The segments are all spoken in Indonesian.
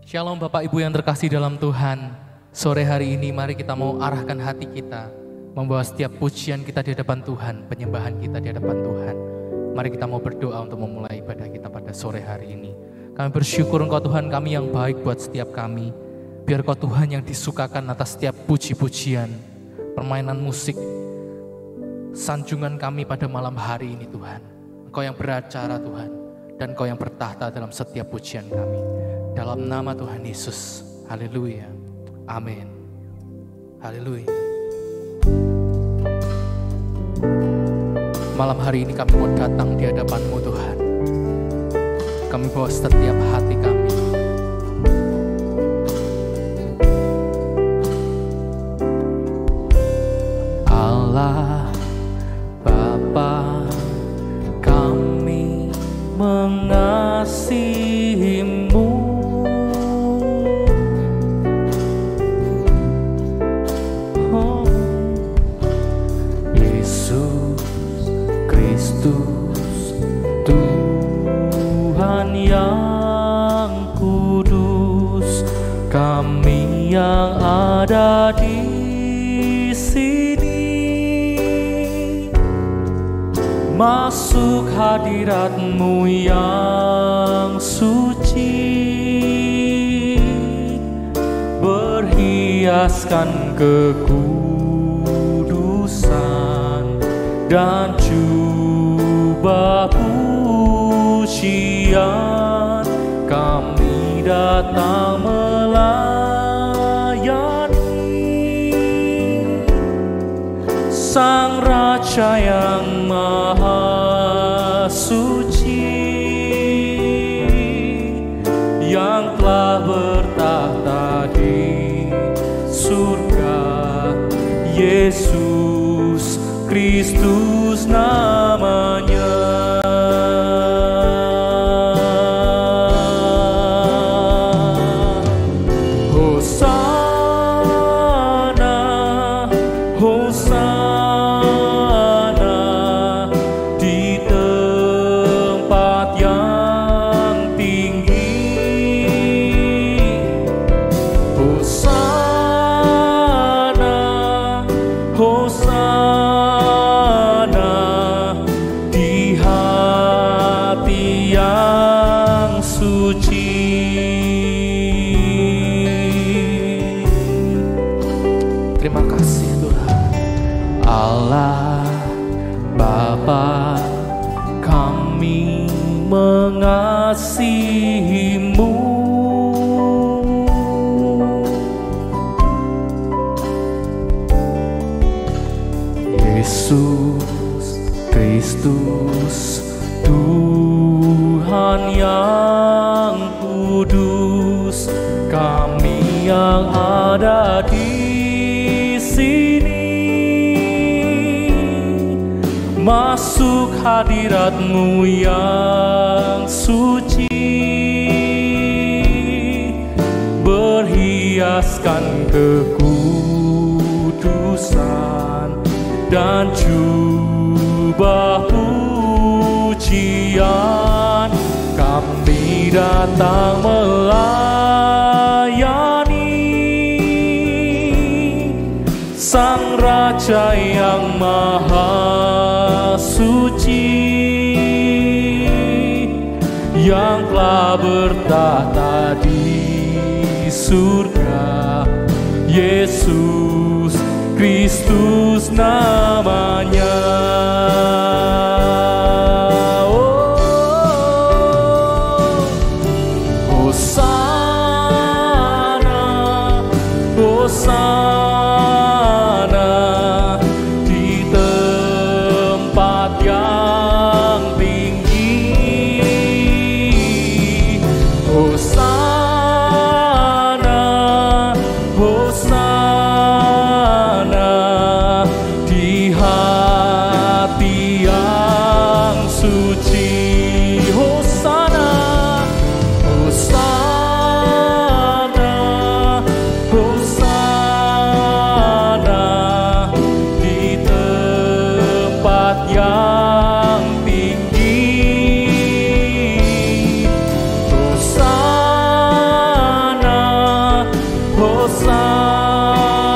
Shalom Bapak Ibu yang terkasih dalam Tuhan. Sore hari ini mari kita mau arahkan hati kita, membawa setiap pujian kita di hadapan Tuhan, penyembahan kita di hadapan Tuhan. Mari kita mau berdoa untuk memulai ibadah kita pada sore hari ini. Kami bersyukur Engkau Tuhan kami yang baik buat setiap kami. Biar Engkau Tuhan yang disukakan atas setiap puji-pujian, permainan musik, sanjungan kami pada malam hari ini Tuhan. Engkau yang beracara Tuhan, dan Engkau yang bertahta dalam setiap pujian kami. Dalam nama Tuhan Yesus, haleluya, amin, haleluya. Malam hari ini kami mau datang di hadapan-Mu Tuhan. Kami bawa setiap hati kami. Allah Bapa, kami mengasihi-Mu. Tuhan yang kudus, kami yang ada di sini masuk hadirat-Mu yang suci, berhiaskan kekudusan dan jubah pujian, kami datang melayani Sang Raja yang Maha Suci, yang telah bertahta di surga. Yesus Kristus namanya. Mengasihi-Mu, Yesus Kristus, Tuhan yang kudus, kami yang ada di sini masuk hadirat-Mu yang suci, berhiaskan kekudusan dan jubah pujian, kami datang melayani Sang Raja yang Maha Suci, yang telah bertahta di surga. Yesus Kristus namanya. Hosana, Hosana di tempat yang tinggi. Hosana, Hosana di hati Hosana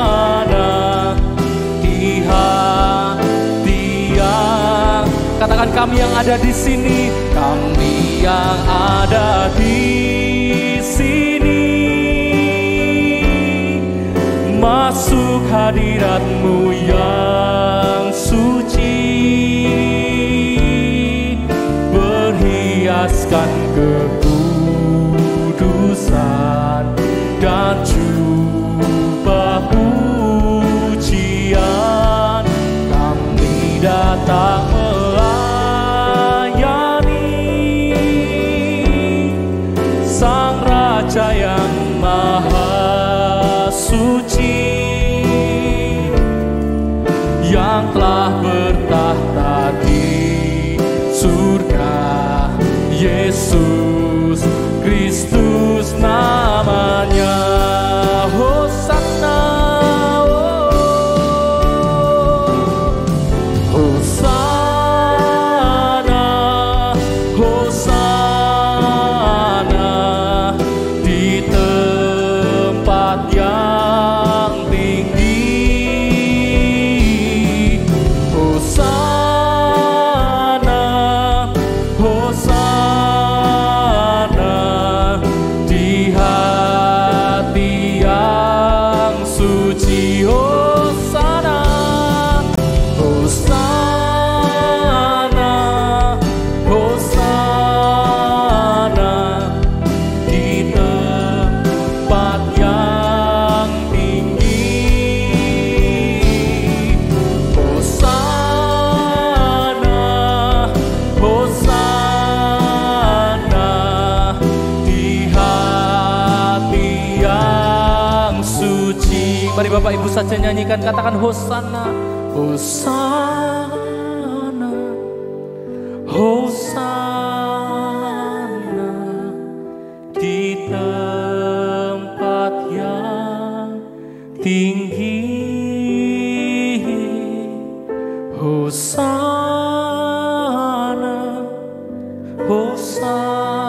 di hati yang. Katakan kami yang ada di sini, kami yang ada di sini, masuk hadirat-Mu yang suci, berhiaskan kekudusan dan jubah pujian. Kami datang melayani Sang Raja yang Maha Suci, yang telah bertahta di surga. Yesus Kristus namanya. Hosana, Hosana, Hosana di tempat yang tinggi. Hosana, Hosana di hati yang suci. Hosana, Hosana, Hosana di tempat yang tinggi. Hosana, Hosana di hati yang suci. Mari Bapak Ibu saja nyanyikan, katakan Hosana, Hosana, Hosana di tempat yang tinggi. Hosana, Hosana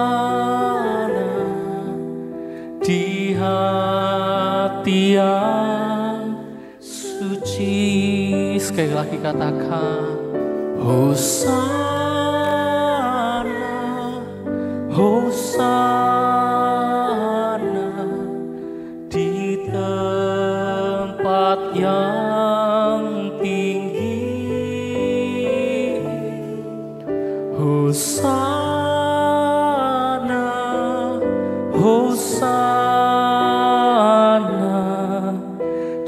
di hati yang suci. Sekali lagi katakan Hosana, Hosana di tempat yang tinggi. Hosana, Hosana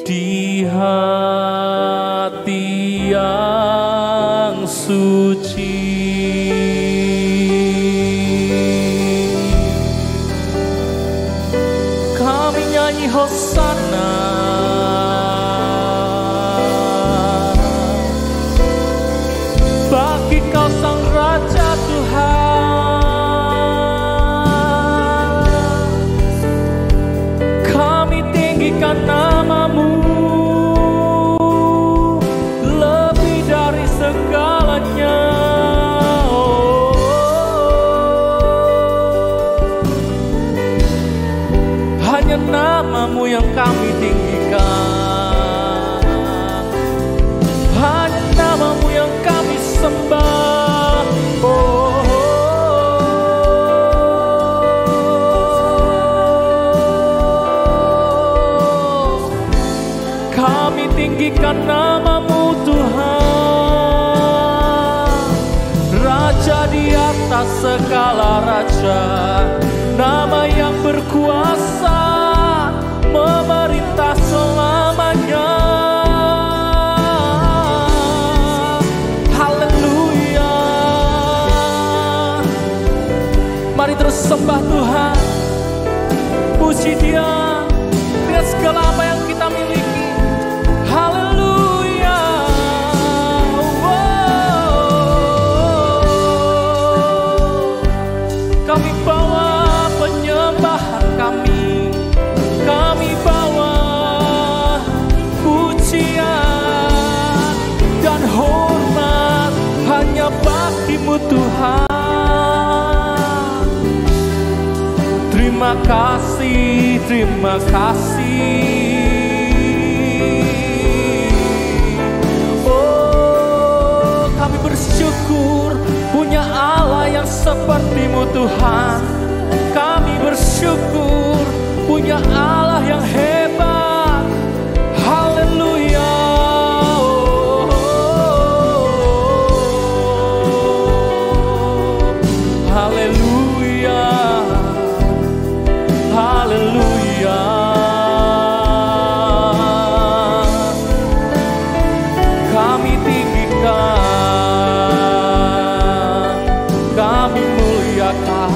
di hati yang suci. Kami nyanyi Hosana, bagi Kau Sang Raja Tuhan. Kami tinggikan nama-Mu lebih dari segalanya. Hanya nama-Mu yang kami tinggikan, hanya nama-Mu yang kami sembah. Kami tinggikan nama-Mu Tuhan, Raja di atas segala raja, nama yang berkuasa memerintah selamanya. Haleluya. Mari terus sembah Tuhan, puji Dia dengan segala apa yang kita miliki. Haleluya. Kami bawa penyembahan kami bawa pujian dan hormat hanya bagi-Mu Tuhan. Terima Terima kasih, terima kasih. Oh, kami bersyukur punya Allah yang seperti-Mu Tuhan. Kami bersyukur punya Allah yang hebat. Haleluya. Haleluya. Haleluya. Kami tinggikan, kami muliakan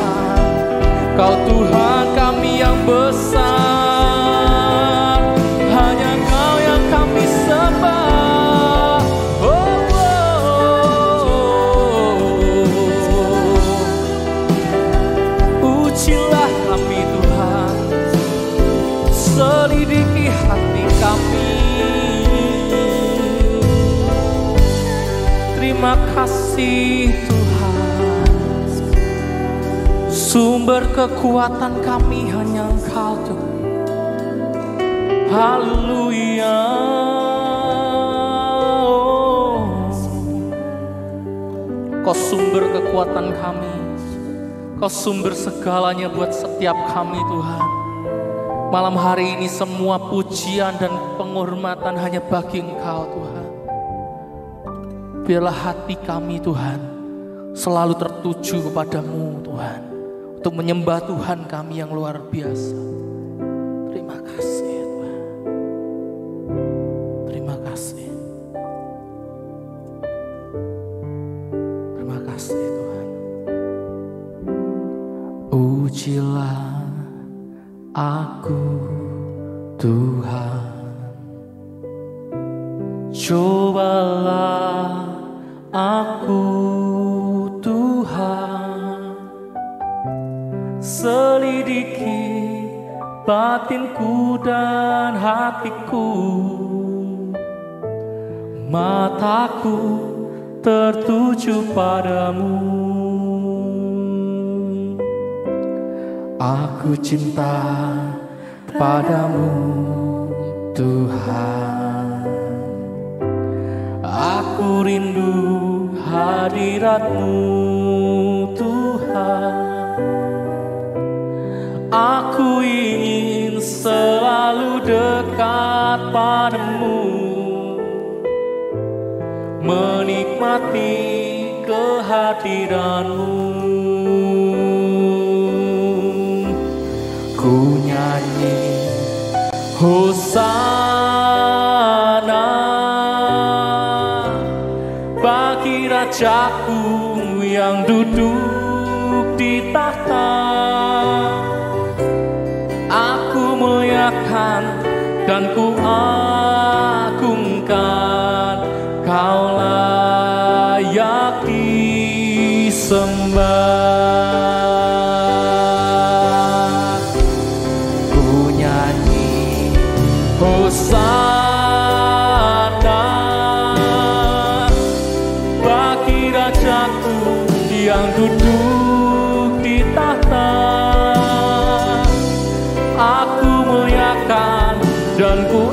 Kau Tuhan kami yang besar. Hanya Kau yang kami sembah. Oh, ujilah kami Tuhan, selidiki hati kami. Terima kasih Tuhan, sumber kekuatan kami hanya Engkau Tuhan. Haleluya. Kau sumber kekuatan kami, Kau sumber segalanya buat setiap kami Tuhan. Malam hari ini semua pujian dan penghormatan hanya bagi Engkau Tuhan. Biarlah hati kami Tuhan selalu tertuju kepadamu Tuhan, untuk menyembah Tuhan kami yang luar biasa. Terima kasih Tuhan. Terima kasih. Terima kasih Tuhan. Ujilah aku Tuhan, cobalah aku Tuhan, selidiki batinku dan hatiku. Mataku tertuju padamu. Aku cinta padamu Tuhan. Aku rindu hadirat-Mu Tuhan. Aku ingin selalu dekat padamu, menikmati kehadiran-Mu. Ku nyanyi Hosana bagi Rajaku yang duduk di tahta. Aku muliakan dan ku agungkan, Kau layak disembah. Ku nyanyi Hosana bagi Rajaku yang duduk di tahta. Aku muliakan dan ku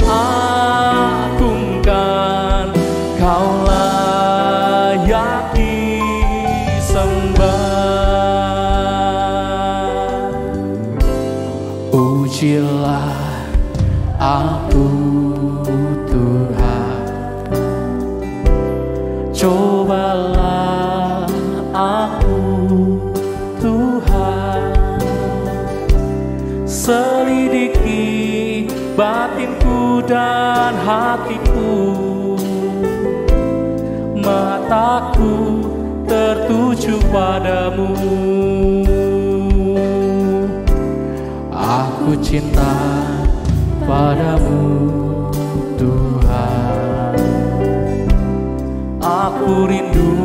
agungkan, Kau layak disembah. Ujilah aku Tuhan, cobalah aku Tuhan, selidiki batinku dan hatiku. Mataku tertuju padamu. Aku cinta padamu Tuhan. Aku rindu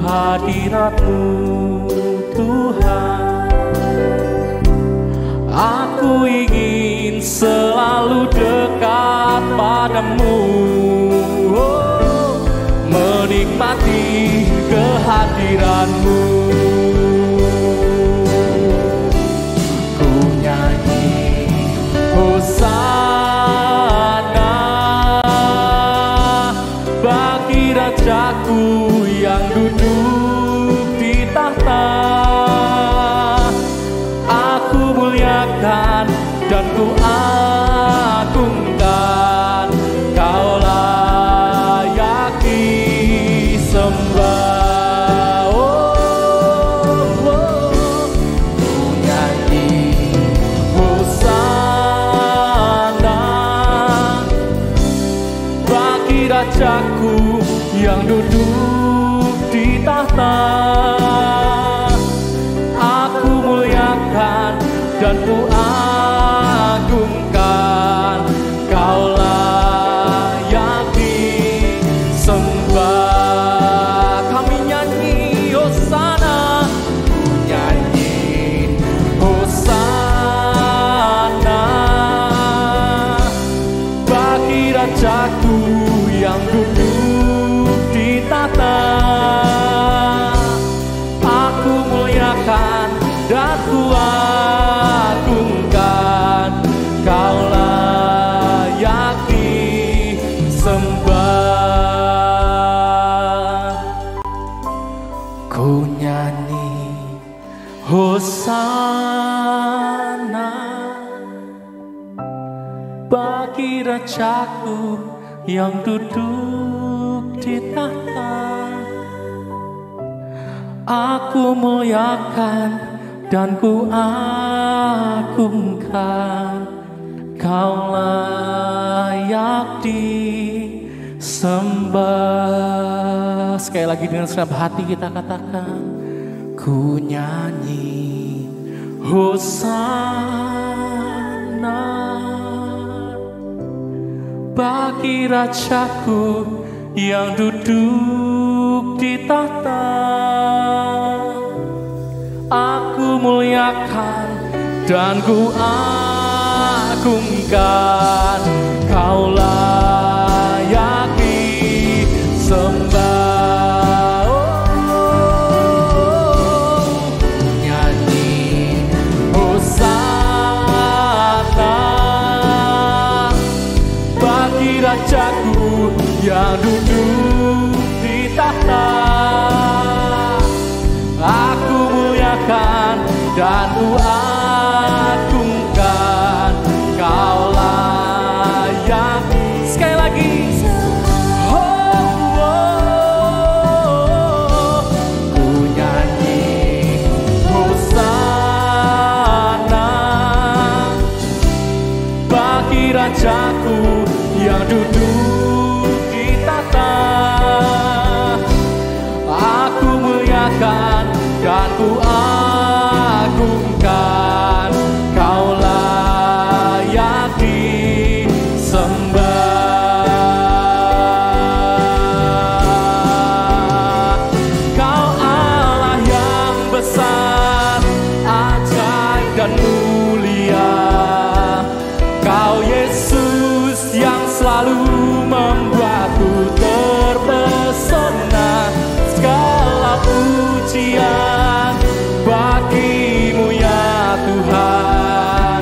hadirat-Mu Tuhan. Aku ingin selalu dekat padamu, menikmati kehadiran-Mu. Ku muliakan dan ku agungkan. Kau layak disembah. Ku nyanyi hosana bagi Rajaku yang duduk di tahta. Aku muliakan dan ku agungkan. Kau layak disembah. Kami nyanyi hosana, ku nyanyi hosana bagi Rajaku yang duduk di tahta. Aku muliakan dan ku agungkan. Kau layak disembah. Ku nyanyi hosana bagi Rajaku yang duduk di tahta. Aku muliakan dan ku agungkan. Kau layak disembah. Sekali lagi dengan segenap hati kita katakan, ku nyanyi hosana bagi Rajaku yang duduk di tahta. Aku muliakan dan ku agungkan. Kau layak disembah. Nyanyi hosana bagi Rajaku yang duduk di tahta. Aku muliakan dan ku agungkan. Kau layak. Sekali lagi. Ku nyanyi hosana bagi Rajaku yang duduk di tahta. Aku muliakan dan ku agungkan. Kau layak disembah. Kau Allah yang besar, ajaib dan mulia. Kau Yesus yang selalu membuatku terpesona. Segala pujian bagimu ya Tuhan.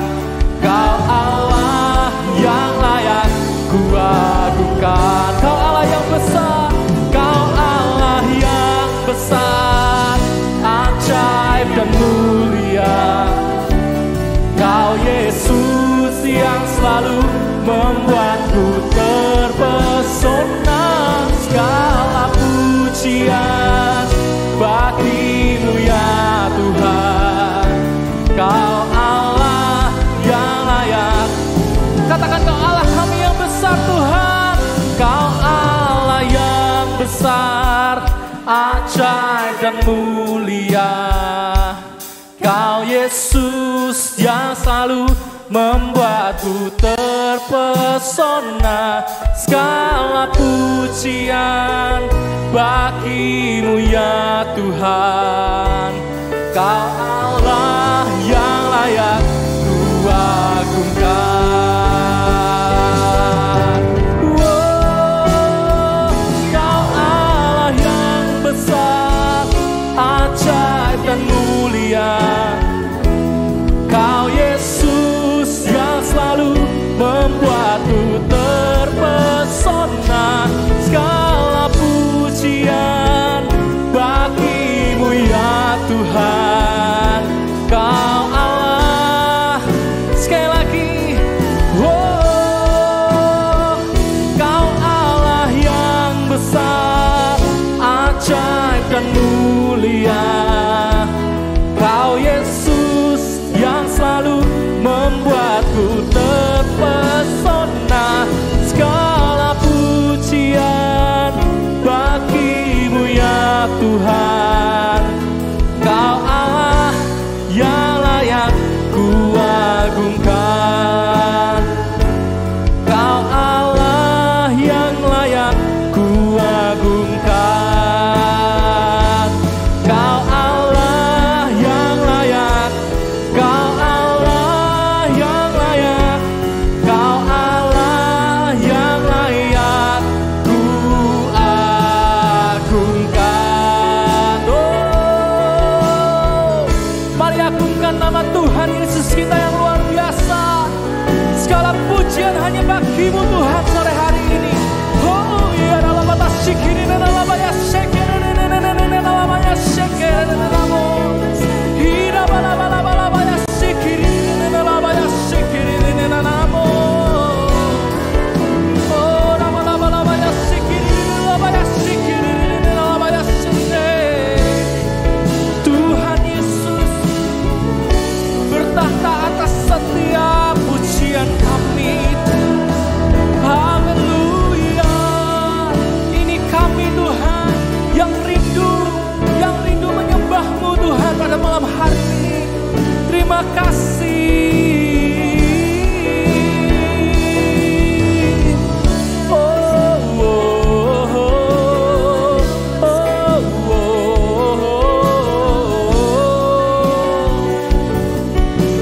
Kau Allah yang layak ku agungkan. Kau Allah yang besar, Kau Allah yang besar, ajaib dan mulia. Kau Yesus yang selalu membuatku terpesona. Segala pujian bagimu ya Tuhan. Kau Allah yang layak. Katakan, Kau Allah kami yang besar Tuhan. Kau Allah yang besar, ajaib dan mulia. Kau Yesus yang selalu membuatku terpesona. Segala pujian bagimu ya Tuhan. Kau Allah yang layak ku agungkan. Kau Allah yang besar, ajaib dan mulia. Kau Yesus yang selalu membuatku terpesona. Segala pujian bagimu ya Tuhan. Kau Allah ku terpesona. Segala pujian bagimu ya Tuhan. Kau Allah yang layak ku agungkan. Kau Allah yang layak ku agungkan. Kau Allah yang layak. Kau Allah yang layak. Kau Allah yang layak ku agungkan. Oh, mari agungkan nama Tuhan Yesus kita yang luar biasa. Segala pujian hanya bagimu Tuhan sore hari ini. Oh ya dalam batas syikiri dalam banyak syikiri dalam banyak syikiri dalam hidup dalam banyak syikiri dalam banyak syikiri dalam oh dalam banyak syikiri dalam banyak syikiri dalam banyak syikiri. Tuhan Yesus bertahta atas setiap pujian kami. Haleluya. Ini kami Tuhan yang rindu menyembah-Mu Tuhan pada malam hari ini. Terima kasih.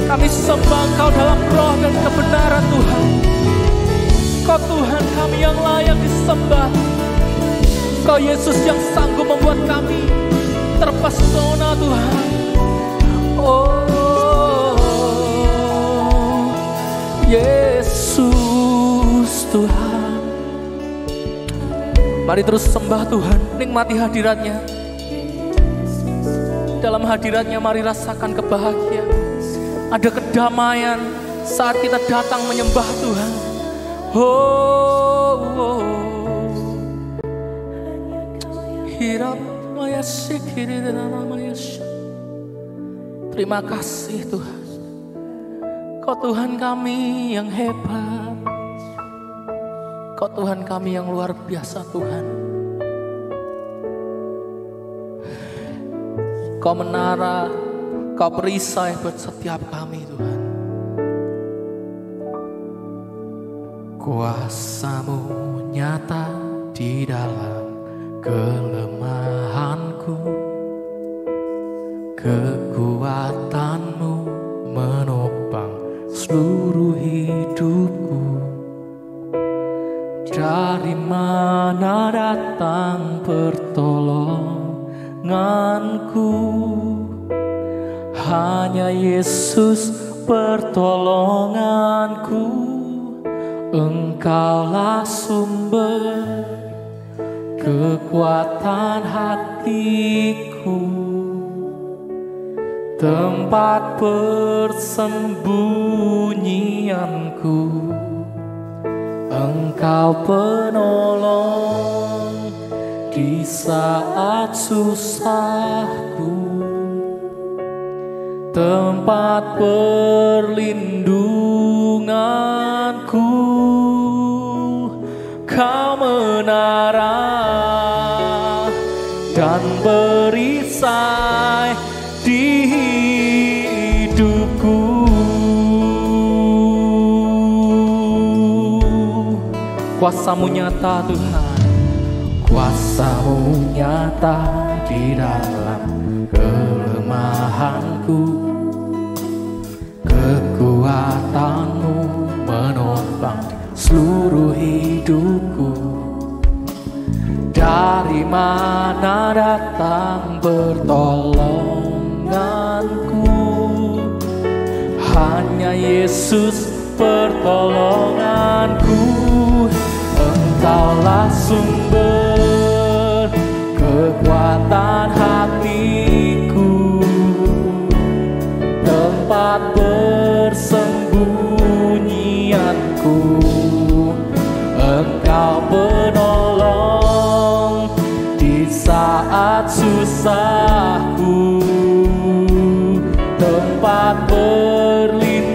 Kami sembah Engkau dalam roh dan kebenaran Tuhan. Kau Tuhan kami yang layak disembah. Kau Yesus yang sanggup membuat kami terpesona Tuhan. Oh Yesus Tuhan. Mari terus sembah Tuhan, nikmati hadiratnya. Dalam hadiratnya mari rasakan kebahagiaan. Ada kedamaian saat kita datang menyembah Tuhan. Terima kasih Tuhan. Kau Tuhan kami yang hebat. Kau Tuhan kami yang luar biasa Tuhan. Kau menara, Kau perisai buat setiap kami Tuhan. Kuasa-Mu nyata di dalam kelemahanku. Kekuatan-Mu menopang seluruh hidupku. Dari mana datang pertolonganku? Hanya Yesus pertolonganku. Engkaulah sumber kekuatan hatiku, tempat persembunyianku. Engkau penolong di saat susahku, tempat perlindunganku. Kau menara dan perisai di hidupku. Kuasa-Mu nyata Tuhan, Kuasa-Mu nyata di dalam kelemahanku. Kekuatan-Mu menopang seluruh hidupku. Dari mana datang pertolonganku? Hanya Yesus pertolonganku. Engkaulah sumber kekuatan hatiku, tempat persembunyianku. Engkau penolong di saat susahku, tempat perlindungan.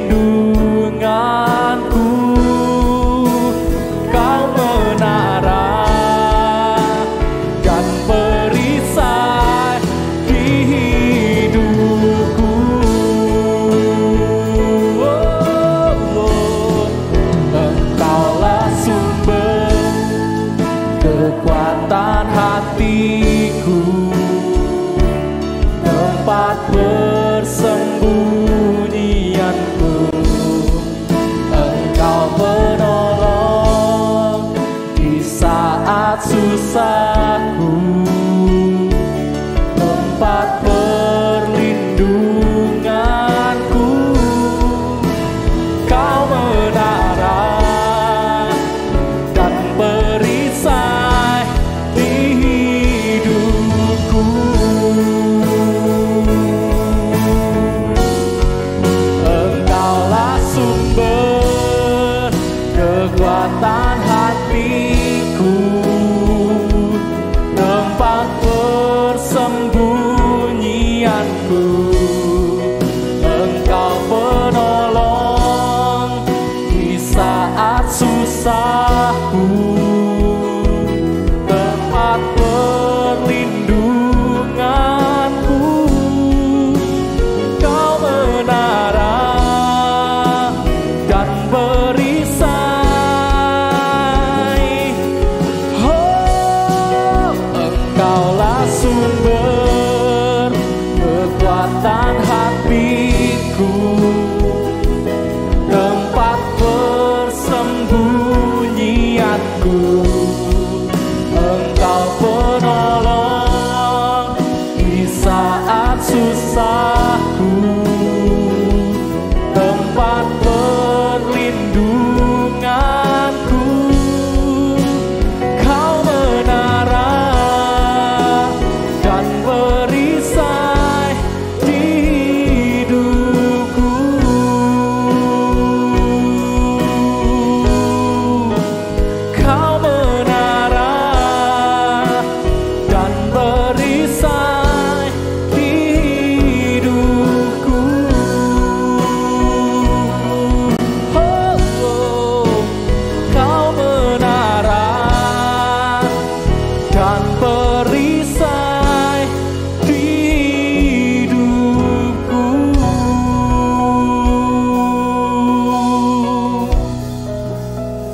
perisai. Oh, Engkaulah sumber kekuatan hatiku, tempat persembunyianku. Engkau penolong di saat susahku, tempat perlindunganku. Kau menara dan perisai di hidupku. Kau menara dan perisai di hidupku. Oh, Kau menara dan perisai di hidupku.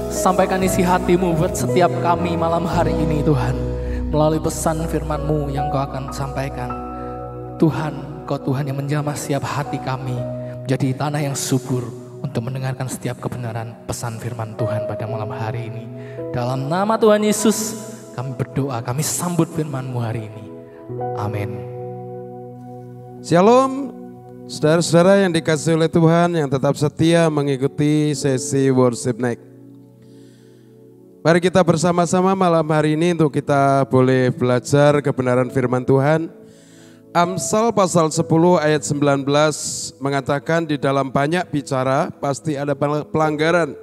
Sampaikan isi hatimu buat setiap kami malam hari ini Tuhan, melalui pesan firman-Mu yang Kau akan sampaikan. Tuhan, Kau Tuhan yang menjamah setiap hati kami menjadi tanah yang subur untuk mendengarkan setiap kebenaran pesan firman Tuhan pada malam hari ini. Dalam nama Tuhan Yesus kami berdoa, kami sambut firman-Mu hari ini. Amin. Shalom, saudara-saudara yang dikasihi oleh Tuhan yang tetap setia mengikuti sesi Worship Night. Mari kita bersama-sama malam hari ini untuk kita boleh belajar kebenaran firman Tuhan. Amsal pasal 10 ayat 19 mengatakan di dalam banyak bicara pasti ada pelanggaran.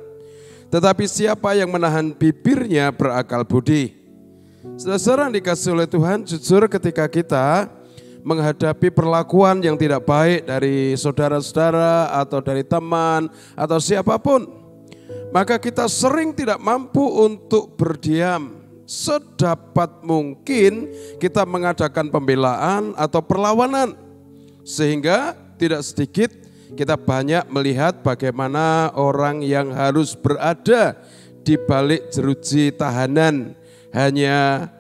Tetapi siapa yang menahan bibirnya berakal budi. Saudara-saudara yang dikasihi oleh Tuhan, jujur ketika kita menghadapi perlakuan yang tidak baik dari saudara-saudara atau dari teman atau siapapun, maka kita sering tidak mampu untuk berdiam. Sedapat mungkin kita mengadakan pembelaan atau perlawanan. Sehingga tidak sedikit kita banyak melihat bagaimana orang yang harus berada di balik jeruji tahanan hanya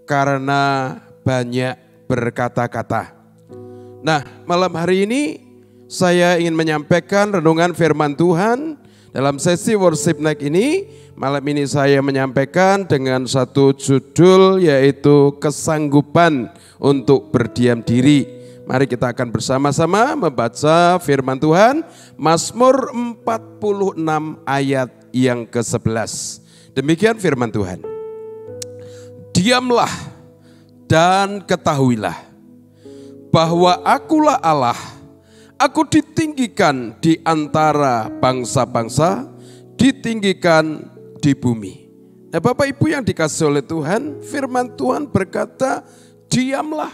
karena banyak berkata-kata. Nah, malam hari ini saya ingin menyampaikan renungan firman Tuhan. Dalam sesi Worship Night ini, malam ini saya menyampaikan dengan satu judul yaitu kesanggupan untuk berdiam diri. Mari kita akan bersama-sama membaca firman Tuhan, Mazmur 46 ayat yang ke-11. Demikian firman Tuhan. Diamlah dan ketahuilah bahwa akulah Allah. Aku ditinggikan di antara bangsa-bangsa, ditinggikan di bumi. Nah, Bapak Ibu yang dikasihi oleh Tuhan, firman Tuhan berkata, diamlah.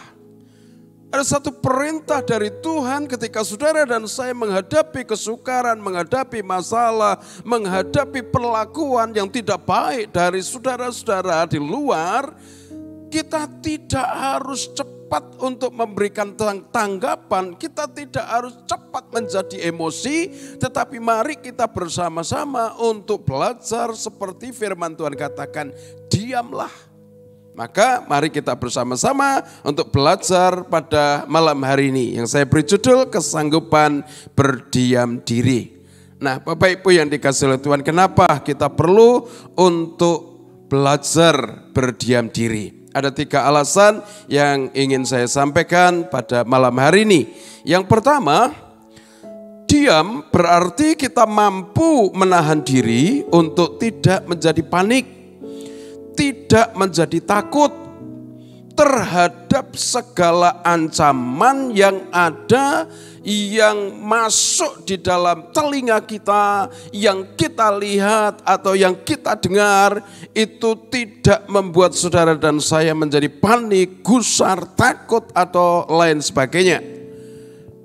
Ada satu perintah dari Tuhan ketika saudara dan saya menghadapi kesukaran, menghadapi masalah, menghadapi perlakuan yang tidak baik dari saudara-saudara di luar, kita tidak harus cepat untuk memberikan tanggapan, kita tidak harus cepat menjadi emosi, tetapi mari kita bersama-sama untuk belajar seperti firman Tuhan katakan, diamlah. Maka mari kita bersama-sama untuk belajar pada malam hari ini yang saya beri judul kesanggupan berdiam diri. Nah, Bapak Ibu yang dikasihi oleh Tuhan, kenapa kita perlu untuk belajar berdiam diri? Ada 3 alasan yang ingin saya sampaikan pada malam hari ini. Yang pertama, diam berarti kita mampu menahan diri untuk tidak menjadi panik, tidak menjadi takut terhadap segala ancaman yang ada, yang masuk di dalam telinga kita, yang kita lihat atau yang kita dengar, itu tidak membuat saudara dan saya menjadi panik, gusar, takut atau lain sebagainya.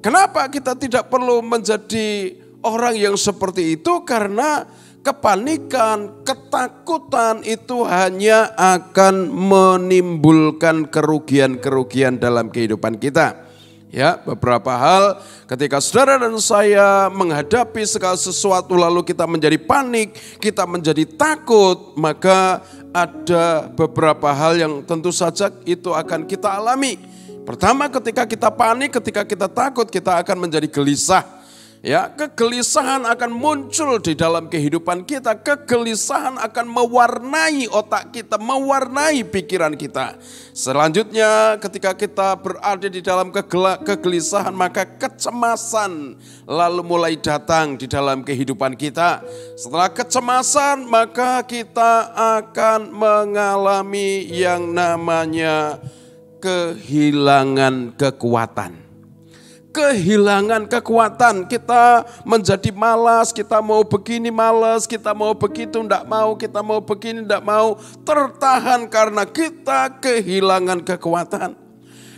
Kenapa kita tidak perlu menjadi orang yang seperti itu? Karena kepanikan, ketakutan itu hanya akan menimbulkan kerugian-kerugian dalam kehidupan kita. Ya, beberapa hal ketika saudara dan saya menghadapi segala sesuatu lalu kita menjadi panik, kita menjadi takut, maka ada beberapa hal yang tentu saja itu akan kita alami. Pertama, ketika kita panik, ketika kita takut, kita akan menjadi gelisah. Ya, kegelisahan akan muncul di dalam kehidupan kita. Kegelisahan akan mewarnai otak kita, mewarnai pikiran kita. Selanjutnya, ketika kita berada di dalam kegelisahan, maka kecemasan lalu mulai datang di dalam kehidupan kita. Setelah kecemasan, maka kita akan mengalami yang namanya kehilangan kekuatan. Kehilangan kekuatan, kita menjadi malas, kita mau begini malas, kita mau begitu tidak mau, kita mau begini tidak mau, tertahan karena kita kehilangan kekuatan.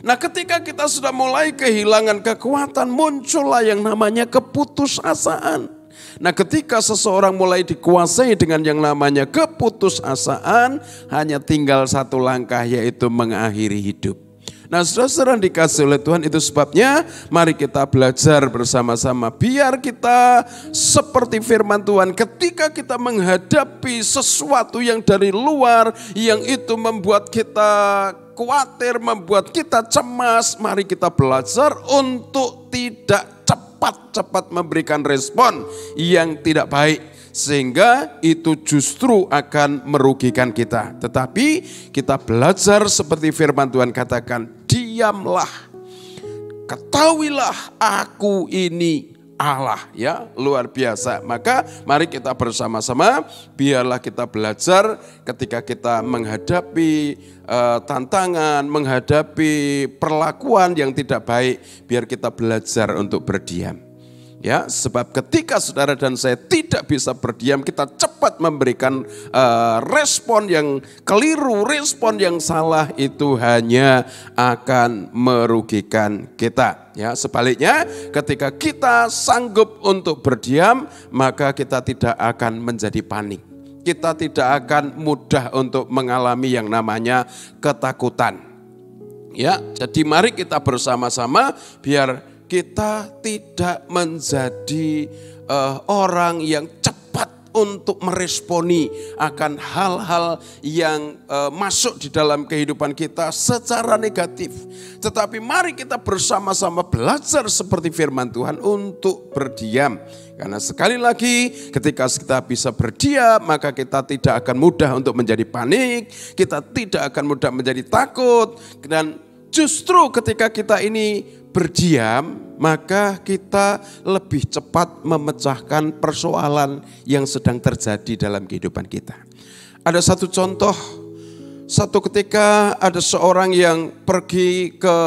Nah, ketika kita sudah mulai kehilangan kekuatan, muncullah yang namanya keputusasaan. Nah, ketika seseorang mulai dikuasai dengan yang namanya keputusasaan, hanya tinggal satu langkah, yaitu mengakhiri hidup. Nah, saudara-saudara dikasih oleh Tuhan, itu sebabnya mari kita belajar bersama-sama. Biar kita seperti firman Tuhan, ketika kita menghadapi sesuatu yang dari luar, yang itu membuat kita khawatir, membuat kita cemas, mari kita belajar untuk tidak cepat-cepat memberikan respon yang tidak baik. Sehingga itu justru akan merugikan kita. Tetapi kita belajar seperti firman Tuhan katakan, diamlah, ketahuilah aku ini Allah. Ya, luar biasa. Maka mari kita bersama-sama, biarlah kita belajar ketika kita menghadapi tantangan, menghadapi perlakuan yang tidak baik, biar kita belajar untuk berdiam. Ya, sebab ketika saudara dan saya tidak bisa berdiam, kita cepat memberikan respon yang keliru, respon yang salah, itu hanya akan merugikan kita. Ya, sebaliknya ketika kita sanggup untuk berdiam, maka kita tidak akan menjadi panik. Kita tidak akan mudah untuk mengalami yang namanya ketakutan. Ya, jadi mari kita bersama-sama biar kita tidak menjadi orang yang cepat untuk meresponi akan hal-hal yang masuk di dalam kehidupan kita secara negatif. Tetapi mari kita bersama-sama belajar seperti firman Tuhan untuk berdiam. Karena sekali lagi ketika kita bisa berdiam, maka kita tidak akan mudah untuk menjadi panik, kita tidak akan mudah menjadi takut. Dan justru ketika kita ini berdiam, maka kita lebih cepat memecahkan persoalan yang sedang terjadi dalam kehidupan kita. Ada satu contoh, satu ketika ada seorang yang pergi ke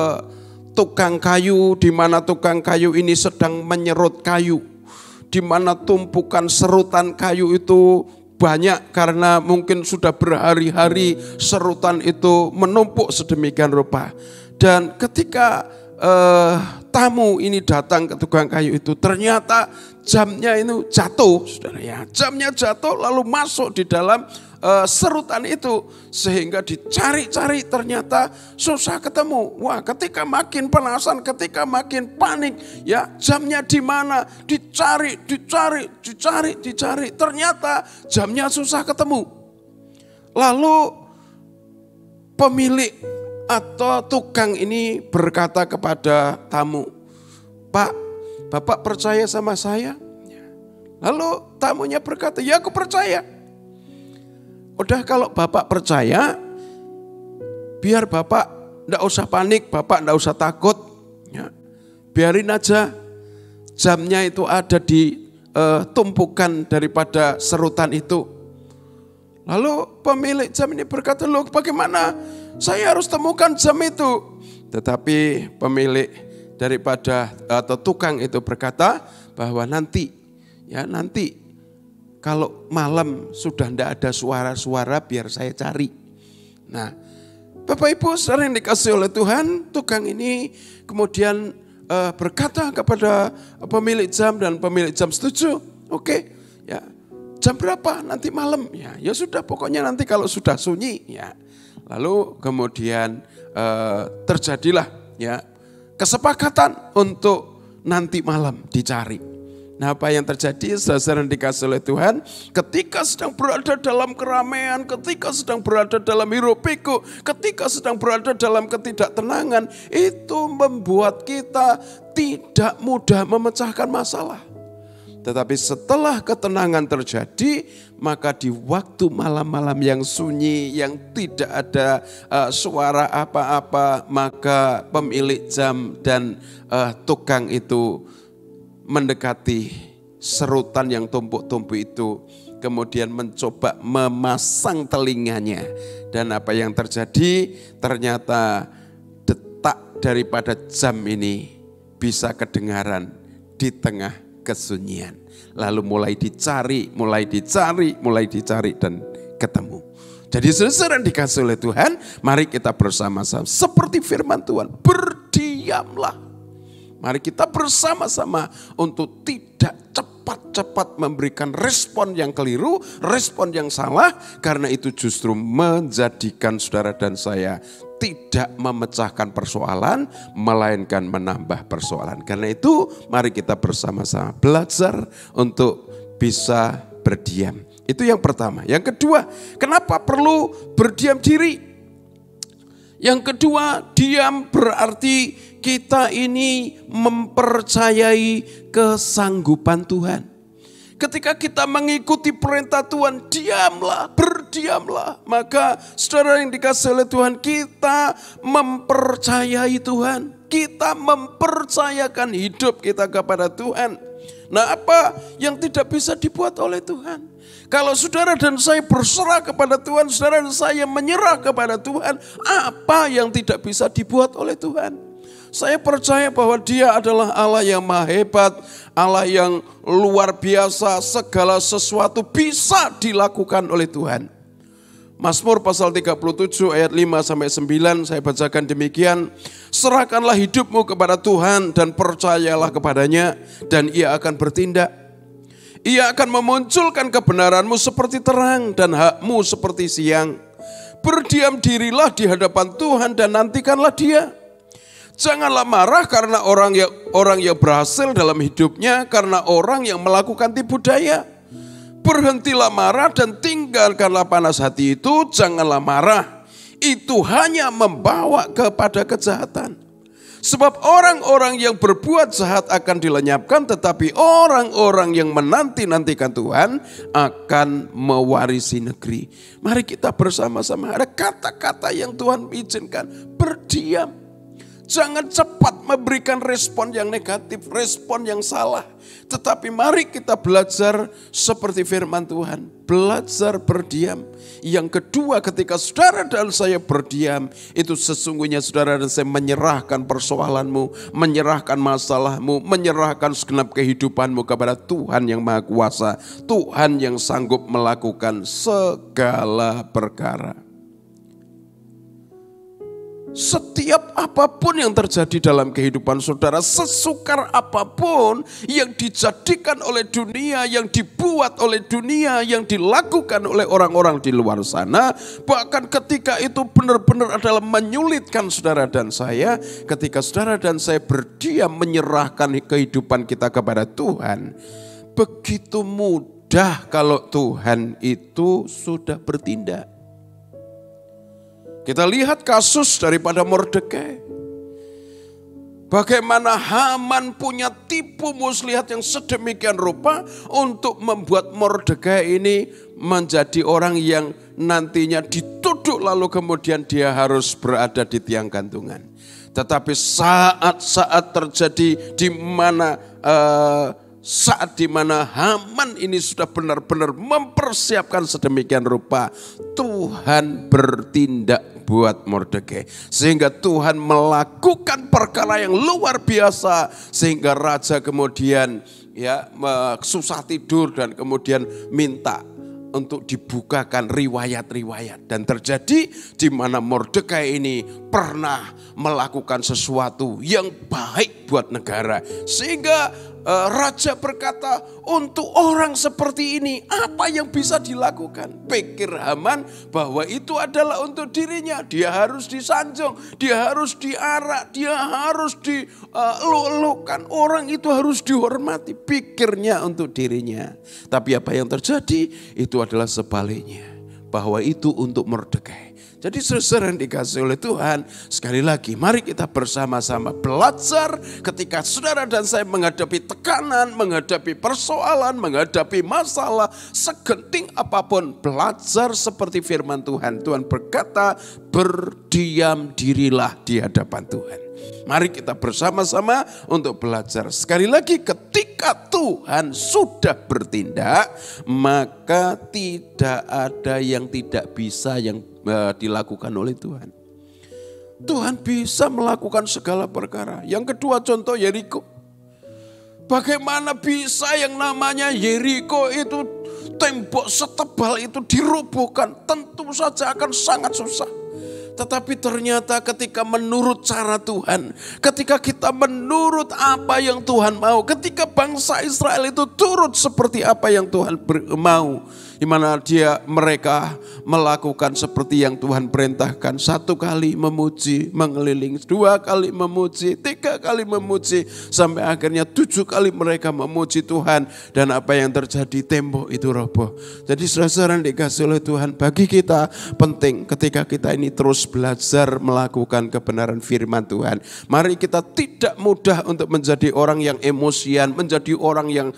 tukang kayu, di mana tukang kayu ini sedang menyerut kayu, di mana tumpukan serutan kayu itu banyak karena mungkin sudah berhari-hari serutan itu menumpuk sedemikian rupa. Dan ketika tamu ini datang ke tukang kayu itu, ternyata jamnya itu jatuh, saudara ya. Jamnya jatuh lalu masuk di dalam serutan itu, sehingga dicari-cari ternyata susah ketemu. Wah, ketika makin penasaran, ketika makin panik, ya jamnya di mana? Dicari, ternyata jamnya susah ketemu. Lalu pemilik atau tukang ini berkata kepada tamu, "Pak, Bapak percaya sama saya?" Lalu tamunya berkata, "Ya, aku percaya." Udah, kalau Bapak percaya, biar Bapak enggak usah panik, Bapak enggak usah takut. Ya, biarin aja jamnya itu ada di tumpukan daripada serutan itu. Lalu pemilik jam ini berkata, "Loh, bagaimana? Saya harus temukan jam itu." Tetapi pemilik daripada atau tukang itu berkata bahwa nanti kalau malam sudah tidak ada suara-suara, biar saya cari. Nah, Bapak Ibu saudara yang dikasih oleh Tuhan, tukang ini kemudian berkata kepada pemilik jam, dan pemilik jam setuju. Oke, ya, jam berapa? Nanti malam. Ya sudah, pokoknya nanti kalau sudah sunyi. Ya. Lalu kemudian terjadilah ya kesepakatan untuk nanti malam dicari. Nah, apa yang terjadi, saudara yang dikasih oleh Tuhan, ketika sedang berada dalam keramaian, ketika sedang berada dalam hiruk pikuk, ketika sedang berada dalam ketidaktenangan, itu membuat kita tidak mudah memecahkan masalah. Tetapi setelah ketenangan terjadi, maka di waktu malam-malam yang sunyi, yang tidak ada suara apa-apa, maka pemilik jam dan tukang itu mendekati serutan yang tumpuk-tumpuk itu, kemudian mencoba memasang telinganya. Dan apa yang terjadi, ternyata detak daripada jam ini bisa kedengaran di tengah kesunyian. Lalu mulai dicari dan ketemu. Jadi saudara yang dikasih oleh Tuhan, mari kita bersama-sama seperti firman Tuhan, berdiamlah. Mari kita bersama-sama untuk tidak cepat-cepat memberikan respon yang keliru, respon yang salah, karena itu justru menjadikan saudara dan saya tidak memecahkan persoalan, melainkan menambah persoalan. Karena itu mari kita bersama-sama belajar untuk bisa berdiam. Itu yang pertama. Yang kedua, kenapa perlu berdiam diri? Yang kedua, diam berarti kita ini mempercayai kesanggupan Tuhan. Ketika kita mengikuti perintah Tuhan, diamlah, berdiamlah. Maka saudara yang dikasih oleh Tuhan, kita mempercayai Tuhan. Kita mempercayakan hidup kita kepada Tuhan. Nah, apa yang tidak bisa dibuat oleh Tuhan? Kalau saudara dan saya berserah kepada Tuhan, saudara dan saya menyerah kepada Tuhan, apa yang tidak bisa dibuat oleh Tuhan? Saya percaya bahwa Dia adalah Allah yang maha hebat, Allah yang luar biasa, segala sesuatu bisa dilakukan oleh Tuhan. Mazmur pasal 37 ayat 5-9 saya bacakan demikian. Serahkanlah hidupmu kepada Tuhan dan percayalah kepadanya dan Ia akan bertindak. Ia akan memunculkan kebenaranmu seperti terang dan hakmu seperti siang. Berdiam dirilah di hadapan Tuhan dan nantikanlah Dia. Janganlah marah karena orang yang berhasil dalam hidupnya, karena orang yang melakukan tipu daya. Berhentilah marah dan tinggalkanlah panas hati itu, janganlah marah. Itu hanya membawa kepada kejahatan. Sebab orang-orang yang berbuat jahat akan dilenyapkan, tetapi orang-orang yang menanti-nantikan Tuhan akan mewarisi negeri. Mari kita bersama-sama, ada kata-kata yang Tuhan izinkan, berdiam. Jangan cepat memberikan respon yang negatif, respon yang salah. Tetapi mari kita belajar seperti firman Tuhan, belajar berdiam. Yang kedua, ketika saudara dan saya berdiam, itu sesungguhnya saudara dan saya menyerahkan persoalanmu, menyerahkan masalahmu, menyerahkan segenap kehidupanmu kepada Tuhan yang Maha Kuasa, Tuhan yang sanggup melakukan segala perkara. Setiap apapun yang terjadi dalam kehidupan saudara, sesukar apapun yang dijadikan oleh dunia, yang dibuat oleh dunia, yang dilakukan oleh orang-orang di luar sana, bahkan ketika itu benar-benar adalah menyulitkan saudara dan saya, ketika saudara dan saya berdiam menyerahkan kehidupan kita kepada Tuhan, begitu mudah kalau Tuhan itu sudah bertindak. Kita lihat kasus daripada Mordekai. Bagaimana Haman punya tipu muslihat yang sedemikian rupa untuk membuat Mordekai ini menjadi orang yang nantinya dituduh lalu kemudian dia harus berada di tiang gantungan. Tetapi saat-saat terjadi di mana saat di mana Haman ini sudah benar-benar mempersiapkan sedemikian rupa, Tuhan bertindak buat Mordekai. Sehingga Tuhan melakukan perkara yang luar biasa. Sehingga raja kemudian susah tidur dan kemudian minta untuk dibukakan riwayat-riwayat. Dan terjadi di mana Mordekai ini pernah melakukan sesuatu yang baik buat negara. Sehingga raja berkata, untuk orang seperti ini apa yang bisa dilakukan? Pikir Haman bahwa itu adalah untuk dirinya. Dia harus disanjung, dia harus diarak, dia harus dilulukan. Orang itu harus dihormati. Pikirnya untuk dirinya. Tapi apa yang terjadi itu adalah sebaliknya. Bahwa itu untuk Mordekai. Jadi saudara yang dikasih oleh Tuhan, sekali lagi mari kita bersama-sama belajar ketika saudara dan saya menghadapi tekanan, menghadapi persoalan, menghadapi masalah, segenting apapun, belajar seperti firman Tuhan. Tuhan berkata, berdiam dirilah di hadapan Tuhan. Mari kita bersama-sama untuk belajar. Sekali lagi, ketika Tuhan sudah bertindak, maka tidak ada yang tidak bisa yang dilakukan oleh Tuhan. Tuhan bisa melakukan segala perkara. Yang kedua, contoh Yeriko. Bagaimana bisa yang namanya Yeriko itu, tembok setebal itu dirobohkan? Tentu saja akan sangat susah. Tetapi ternyata ketika menurut cara Tuhan, ketika kita menurut apa yang Tuhan mau, ketika bangsa Israel itu turut seperti apa yang Tuhan mau, di mana mereka melakukan seperti yang Tuhan perintahkan. 1 kali memuji, mengelilingi, 2 kali memuji, 3 kali memuji, sampai akhirnya 7 kali mereka memuji Tuhan. Dan apa yang terjadi, tembok itu roboh. Jadi saudara-saudara dikasih oleh Tuhan, bagi kita penting ketika kita ini terus belajar melakukan kebenaran firman Tuhan. Mari kita tidak mudah untuk menjadi orang yang emosian, menjadi orang yang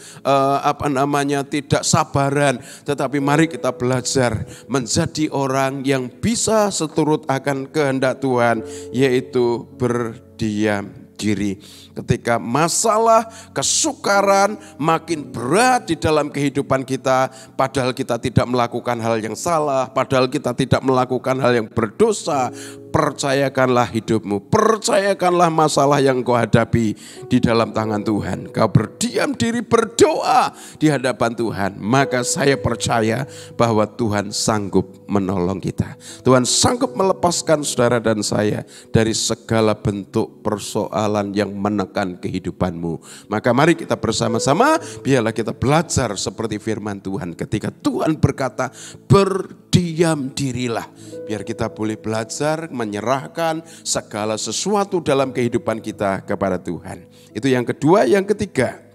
tidak sabaran, tetapi mari kita belajar menjadi orang yang bisa seturut akan kehendak Tuhan, yaitu berdiam diri. Ketika masalah, kesukaran makin berat di dalam kehidupan kita, padahal kita tidak melakukan hal yang salah, padahal kita tidak melakukan hal yang berdosa, percayakanlah hidupmu, percayakanlah masalah yang kau hadapi di dalam tangan Tuhan. Kau berdiam diri, berdoa di hadapan Tuhan, maka saya percaya bahwa Tuhan sanggup menolong kita. Tuhan sanggup melepaskan saudara dan saya dari segala bentuk persoalan yang menekan kehidupanmu. Maka mari kita bersama-sama, biarlah kita belajar seperti firman Tuhan. Ketika Tuhan berkata, berdiam dirilah. Biar kita boleh belajar menyerahkan segala sesuatu dalam kehidupan kita kepada Tuhan. Itu yang kedua. Yang ketiga,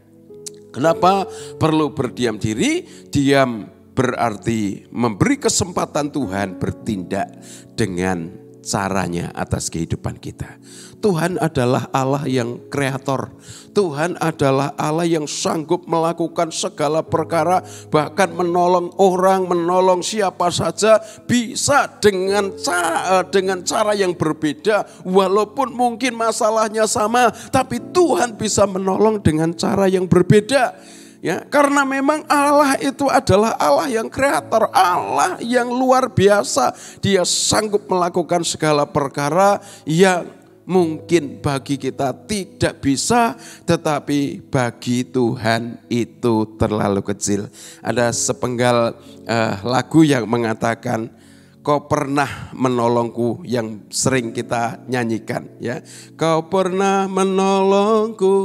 kenapa perlu berdiam diri? Diam berarti memberi kesempatan Tuhan bertindak dengan caranya atas kehidupan kita. Tuhan adalah Allah yang kreator. Tuhan adalah Allah yang sanggup melakukan segala perkara, bahkan menolong orang, menolong siapa saja bisa dengan cara yang berbeda. Walaupun mungkin masalahnya sama, tapi Tuhan bisa menolong dengan cara yang berbeda. Ya, karena memang Allah itu adalah Allah yang kreator, Allah yang luar biasa. Dia sanggup melakukan segala perkara yang mungkin bagi kita tidak bisa, tetapi bagi Tuhan itu terlalu kecil. Ada sepenggal lagu yang mengatakan, kau pernah menolongku, yang sering kita nyanyikan, ya. Kau pernah menolongku,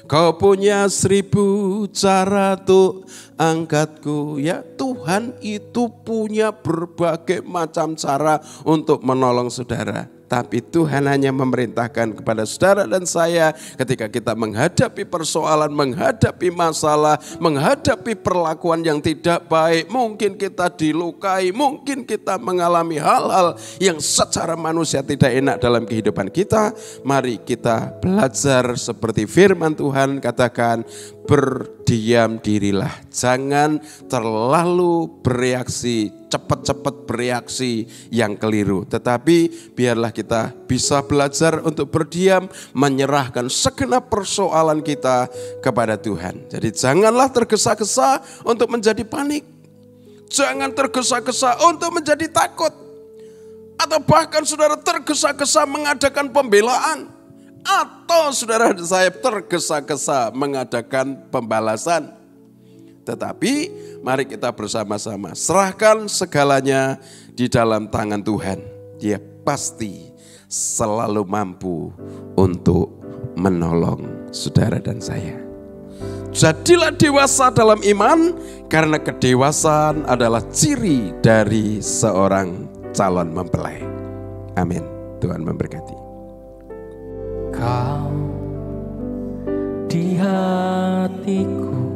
kau punya 1000 cara untuk angkatku, ya. Tuhan itu punya berbagai macam cara untuk menolong saudara. Tapi Tuhan hanya memerintahkan kepada saudara dan saya ketika kita menghadapi persoalan, menghadapi masalah, menghadapi perlakuan yang tidak baik. Mungkin kita dilukai, mungkin kita mengalami hal-hal yang secara manusia tidak enak dalam kehidupan kita. Mari kita belajar seperti firman Tuhan katakan, berdiam dirilah. Jangan terlalu bereaksi, cepat-cepat bereaksi yang keliru. Tetapi biarlah kita bisa belajar untuk berdiam, menyerahkan segenap persoalan kita kepada Tuhan. Jadi janganlah tergesa-gesa untuk menjadi panik. Jangan tergesa-gesa untuk menjadi takut. Atau bahkan saudara tergesa-gesa mengadakan pembelaan. Atau saudara saya tergesa-gesa mengadakan pembalasan. Tetapi mari kita bersama-sama serahkan segalanya di dalam tangan Tuhan. Dia pasti selalu mampu untuk menolong saudara dan saya. Jadilah dewasa dalam iman, karena kedewasaan adalah ciri dari seorang calon mempelai. Amin. Tuhan memberkati. Kau di hatiku,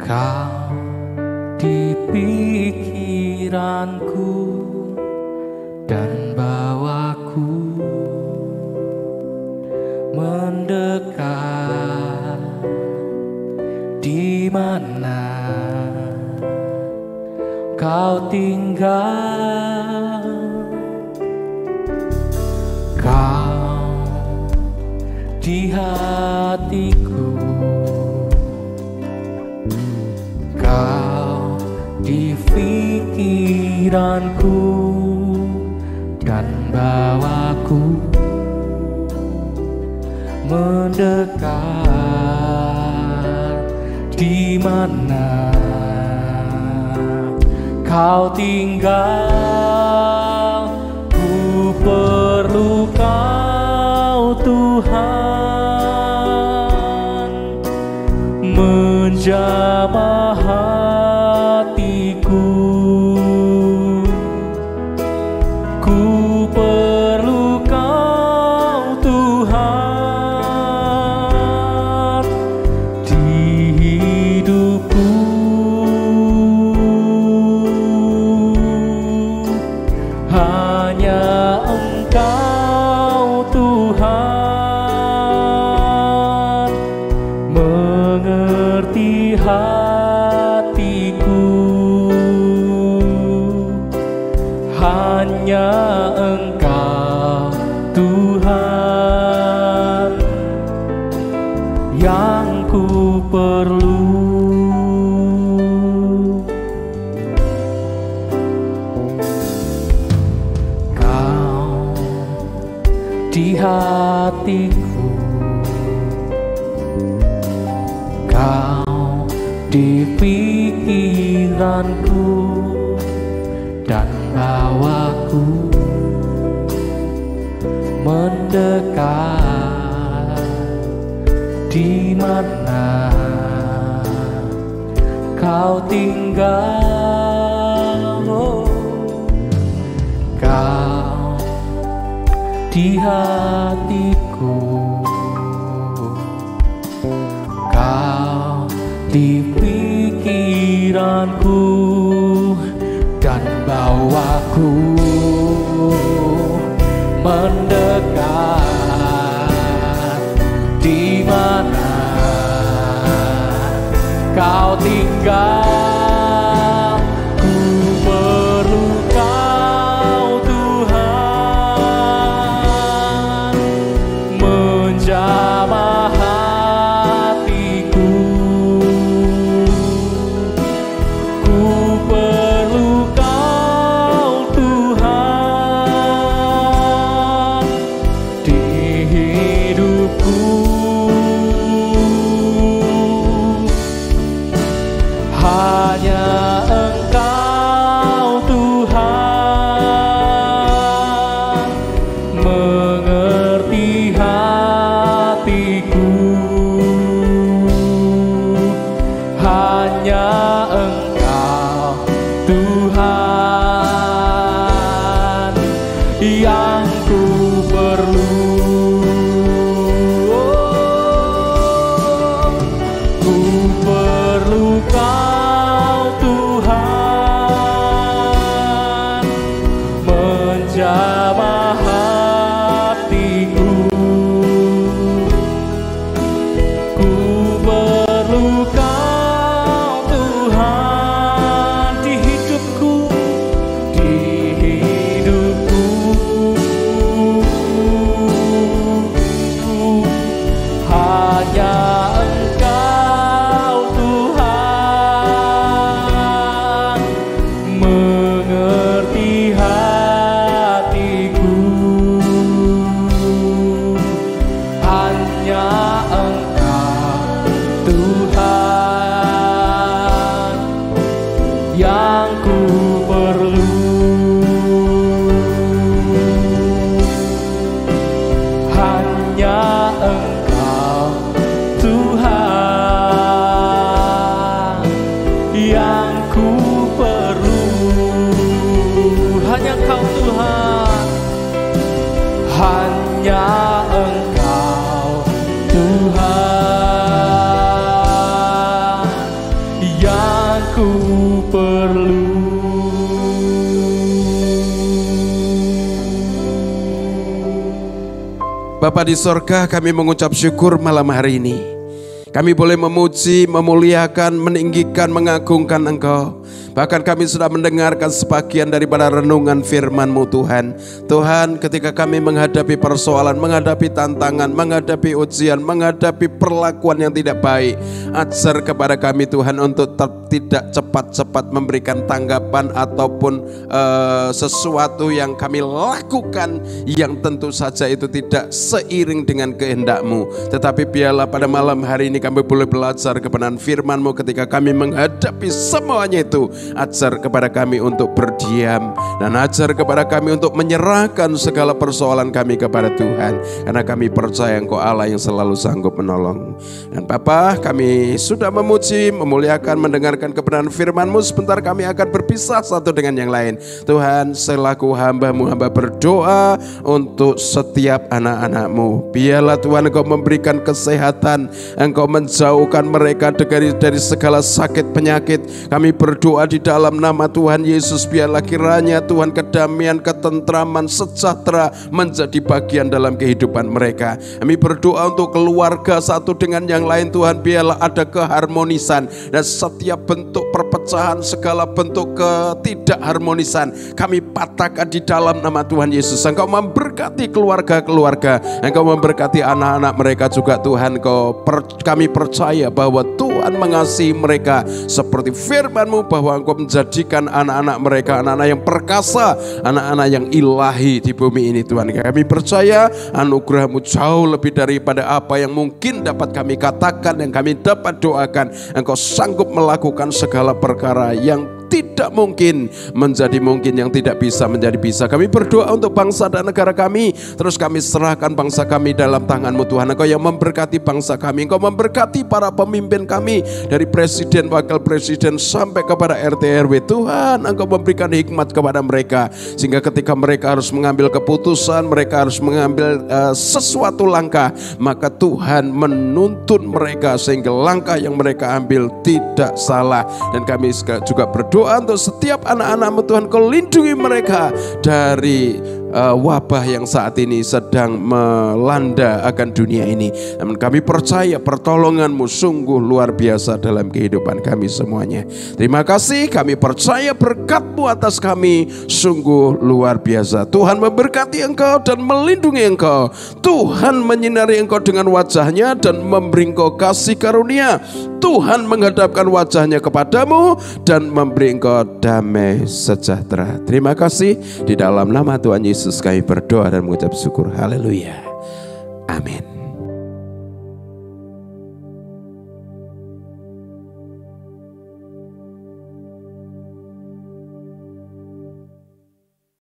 Kau di pikiranku, dan bawaku mendekat di mana Kau tinggal. Kau di hatiku, Kau di pikiranku, dan bawaku mendekat di mana Kau tinggal. Ku perlu Kau Tuhan, menjamah hatiku. Ku perlu Kau Tuhan di hidupku. Hanya Engkau Tuhan mengerti hatiku. Hanya Engkau Tuhan yang ku perlu. Kau di hatiku, Kau di pikiranku, dan bawaku mendekat di mana Kau tinggal. Kau di hatiku, Kau di pikiranku, dan bawaku mendekat di mana Kau tinggal. Ku perlu Kau Tuhan, menjamah hatiku. Ku perlu Kau Tuhan di hidupku. Hanya Engkau Tuhan mengerti hatiku. Hanya Engkau Tuhan yang ku perlu. Ku perlu Kau Tuhan, menjamah hatiku. Ku perlu Kau Tuhan di hidupku, di hidupku. Hanya Engkau Tuhan ku perlu. Bapa di sorga, kami mengucap syukur malam hari ini. Kami boleh memuji, memuliakan, meninggikan, mengagungkan Engkau. Bahkan kami sudah mendengarkan sebagian daripada renungan firman-Mu Tuhan. Tuhan, ketika kami menghadapi persoalan, menghadapi tantangan, menghadapi ujian, menghadapi perlakuan yang tidak baik, ajar kepada kami Tuhan untuk tidak cepat-cepat memberikan tanggapan ataupun sesuatu yang kami lakukan yang tentu saja itu tidak seiring dengan kehendak-Mu. Tetapi biarlah pada malam hari ini kami boleh belajar kebenaran firman-Mu ketika kami menghadapi semuanya itu. Ajar kepada kami untuk berdiam dan ajar kepada kami untuk menyerahkan segala persoalan kami kepada Tuhan, karena kami percaya Engkau Allah yang selalu sanggup menolong. Dan Bapa, kami sudah memuji, memuliakan, mendengarkan kebenaran firman-Mu. Sebentar kami akan berpisah satu dengan yang lain. Tuhan, selaku hamba-Mu, hamba berdoa untuk setiap anak-anak-Mu. Biarlah Tuhan Engkau memberikan kesehatan, Engkau menjauhkan mereka dari segala sakit penyakit. Kami berdoa di dalam nama Tuhan Yesus, biarlah kiranya Tuhan kedamaian, ketentraman, sejahtera menjadi bagian dalam kehidupan mereka. Kami berdoa untuk keluarga satu dengan yang lain. Tuhan, biarlah ada keharmonisan dan setiap bentuk perpecahan, segala bentuk ketidakharmonisan kami patahkan di dalam nama Tuhan Yesus. Engkau memberkati keluarga-keluarga, Engkau memberkati anak-anak mereka juga Tuhan. Kami percaya bahwa Tuhan mengasihi mereka seperti firman-Mu, bahwa Engkau menjadikan anak-anak mereka anak-anak yang perkasa, anak-anak yang ilahi di bumi ini Tuhan. Kami percaya anugerah-Mu jauh lebih daripada apa yang mungkin dapat kami katakan, yang kami dapat doakan. Engkau sanggup melakukan segala perkara yang tidak mungkin menjadi mungkin, yang tidak bisa menjadi bisa. Kami berdoa untuk bangsa dan negara kami. Terus kami serahkan bangsa kami dalam tangan-Mu Tuhan. Engkau yang memberkati bangsa kami, Engkau memberkati para pemimpin kami, dari presiden, wakil presiden sampai kepada RT RW. Tuhan, Engkau memberikan hikmat kepada mereka, sehingga ketika mereka harus mengambil keputusan, mereka harus mengambil sesuatu langkah, maka Tuhan menuntun mereka sehingga langkah yang mereka ambil tidak salah. Dan kami juga berdoa untuk setiap anak-anak-Mu Tuhan, Kau lindungi mereka dari wabah yang saat ini sedang melanda akan dunia ini. Namun kami percaya pertolongan-Mu sungguh luar biasa dalam kehidupan kami semuanya. Terima kasih, kami percaya berkat-Mu atas kami sungguh luar biasa. Tuhan memberkati Engkau dan melindungi Engkau. Tuhan menyinari Engkau dengan wajah-Nya dan memberi Engkau kasih karunia. Tuhan menghadapkan wajah-Nya kepadamu dan memberi Engkau damai sejahtera. Terima kasih, di dalam nama Tuhan Yesus kami berdoa dan mengucap syukur. Haleluya.